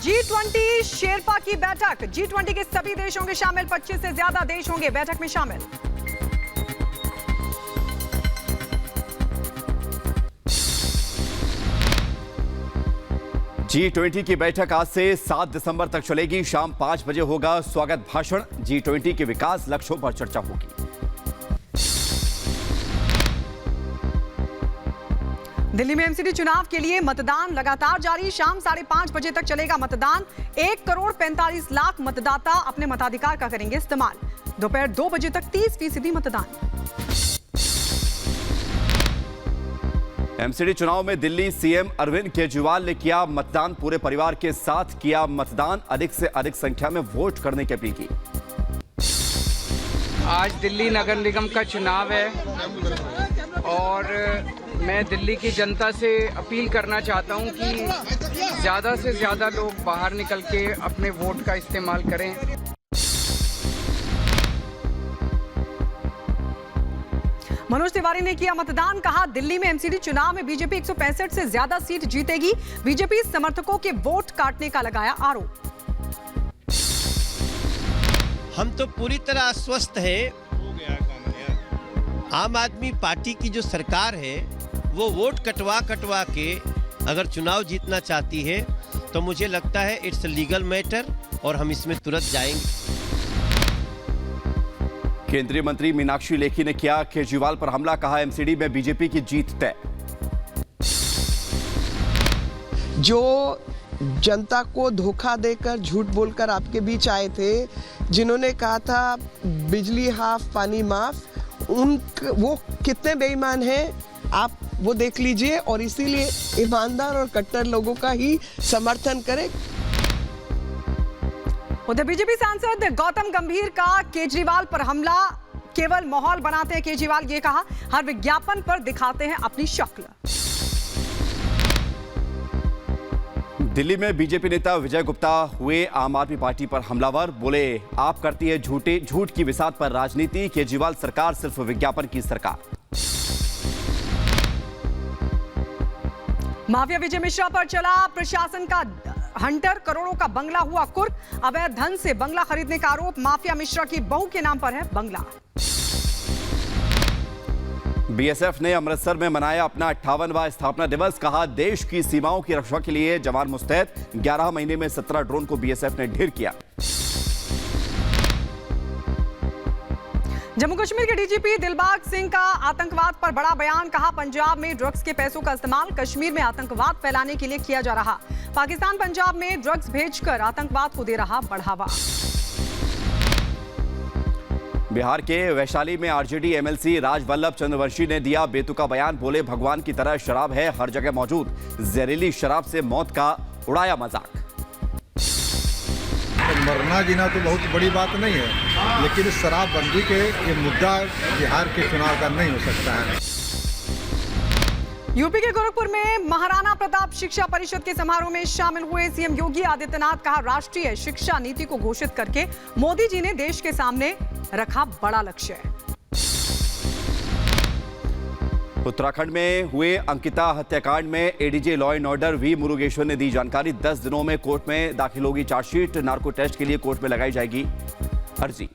G20 Sherpa की बैठक। G20 के सभी देश होंगे शामिल, 25 से ज्यादा देश होंगे बैठक में शामिल। G20 की बैठक आज से 7 दिसंबर तक चलेगी। शाम 5 बजे होगा स्वागत भाषण। G20 के विकास लक्ष्यों पर चर्चा होगी। दिल्ली में एमसीडी चुनाव के लिए मतदान लगातार जारी। शाम 5:30 बजे तक चलेगा मतदान। 1,45,00,000 मतदाता अपने मताधिकार का करेंगे इस्तेमाल। दोपहर 2 बजे तक 30% मतदान। एमसीडी चुनाव में दिल्ली सीएम अरविंद केजरीवाल ने किया मतदान। पूरे परिवार के साथ किया मतदान। अधिक से अधिक संख्या में वोट करने की अपील की। आज दिल्ली नगर निगम का चुनाव है और मैं दिल्ली की जनता से अपील करना चाहता हूं कि ज़्यादा से ज़्यादा लोग बाहर निकल के अपने वोट का इस्तेमाल करें। मनोज तिवारी ने किया मतदान। कहा दिल्ली में एमसीडी चुनाव में बीजेपी 165 से ज्यादा सीट जीतेगी। बीजेपी समर्थकों के वोट काटने का लगाया आरोप। हम तो पूरी तरह आश्वस्त है। आम आदमी पार्टी की जो सरकार है वो वोट कटवा के अगर चुनाव जीतना चाहती है तो मुझे लगता है इट्स लीगल मैटर और हम इसमें तुरंत जाएंगे। केंद्रीय मंत्री मीनाक्षी लेखी ने किया केजरीवाल पर हमला। कहा एमसीडी में बीजेपी की जीत तय। जो जनता को धोखा देकर झूठ बोलकर आपके बीच आए थे, जिन्होंने कहा था बिजली हाफ पानी माफ, वो कितने बेईमान हैं आप वो देख लीजिए। और इसीलिए ईमानदार और कट्टर लोगों का ही समर्थन करें। उधर बीजेपी सांसद गौतम गंभीर का केजरीवाल पर हमला। केवल माहौल बनाते हैं केजरीवाल, ये कहा। हर विज्ञापन पर दिखाते हैं अपनी शक्ल। दिल्ली में बीजेपी नेता विजय गुप्ता हुए आम आदमी पार्टी पर हमलावर। बोले आप करती है झूठ की बिसात पर राजनीति। केजरीवाल सरकार सिर्फ विज्ञापन की सरकार। माफिया विजय मिश्रा पर चला प्रशासन का हंटर। करोड़ों का बंगला हुआ कुर्क। अवैध धन से बंगला खरीदने का आरोप। माफिया मिश्रा की बहू के नाम पर है बंगला। बीएसएफ ने अमृतसर में मनाया अपना 58वां स्थापना दिवस। कहा देश की सीमाओं की रक्षा के लिए जवान मुस्तैद। 11 महीने में 17 ड्रोन को बीएसएफ ने ढेर किया। जम्मू कश्मीर के डीजीपी दिलबाग सिंह का आतंकवाद पर बड़ा बयान। कहा पंजाब में ड्रग्स के पैसों का इस्तेमाल कश्मीर में आतंकवाद फैलाने के लिए किया जा रहा। पाकिस्तान पंजाब में ड्रग्स भेजकर आतंकवाद को दे रहा बढ़ावा। बिहार के वैशाली में आरजेडी एमएलसी राजवल्लभ चंद्रवंशी ने दिया बेतुका बयान। बोले भगवान की तरह शराब है हर जगह मौजूद। जहरीली शराब से मौत का उड़ाया मजाक। मरना जीना तो बहुत बड़ी बात नहीं है, लेकिन शराबबंदी के ये मुद्दा बिहार के चुनाव का नहीं हो सकता है। यूपी के गोरखपुर में महाराणा प्रताप शिक्षा परिषद के समारोह में शामिल हुए सीएम योगी आदित्यनाथ। कहा राष्ट्रीय शिक्षा नीति को घोषित करके मोदी जी ने देश के सामने रखा बड़ा लक्ष्य। उत्तराखंड में हुए अंकिता हत्याकांड में ADG law and order V Murugeshwar ने दी जानकारी। 10 दिनों में कोर्ट में दाखिल होगी चार्जशीट। नार्को टेस्ट के लिए कोर्ट में लगाई जाएगी अर्जी।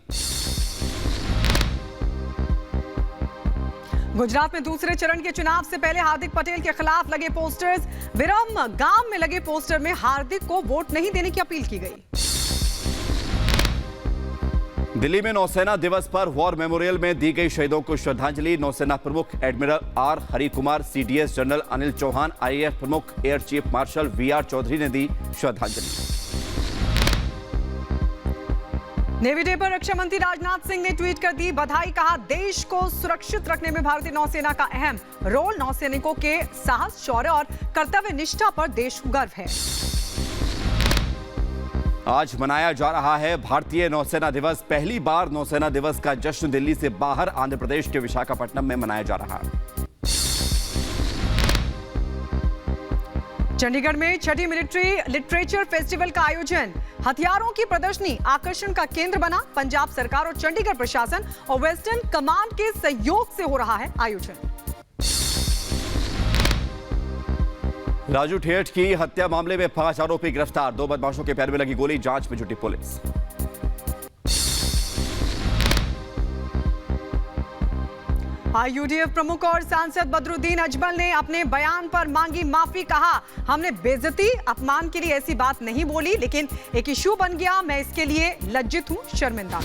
गुजरात में दूसरे चरण के चुनाव से पहले हार्दिक पटेल के खिलाफ लगे पोस्टर्स। विरम गांव में लगे पोस्टर में हार्दिक को वोट नहीं देने की अपील की गई। दिल्ली में नौसेना दिवस पर वॉर मेमोरियल में दी गई शहीदों को श्रद्धांजलि। नौसेना प्रमुख admiral R Hari Kumar, CDS general Anil Chauhan, IAF प्रमुख air chief marshal VR Chaudhary ने दी श्रद्धांजलि। नेवी डे पर रक्षा मंत्री राजनाथ सिंह ने ट्वीट कर दी बधाई। कहा देश को सुरक्षित रखने में भारतीय नौसेना का अहम रोल। नौसैनिकों के साहस, शौर्य और कर्तव्य निष्ठा पर देश को गर्व है। आज मनाया जा रहा है भारतीय नौसेना दिवस। पहली बार नौसेना दिवस का जश्न दिल्ली से बाहर आंध्र प्रदेश के विशाखापट्टनम में मनाया जा रहा है। चंडीगढ़ में छठी मिलिट्री लिटरेचर फेस्टिवल का आयोजन। हथियारों की प्रदर्शनी आकर्षण का केंद्र बना। पंजाब सरकार और चंडीगढ़ प्रशासन और वेस्टर्न कमांड के सहयोग से हो रहा है आयोजन। राजू ठेठ की हत्या मामले में 5 आरोपी गिरफ्तार। 2 बदमाशों के पैर में लगी गोली, जांच में जुटी पुलिस। यूडीएफ प्रमुख और सांसद बदरुद्दीन अजमल ने अपने बयान पर मांगी माफी। कहा, हमने बेइज्जती अपमान के लिए ऐसी बात नहीं बोली, लेकिन एक इशू बन गया, मैं इसके लिए लज्जित हूं, शर्मिंदा।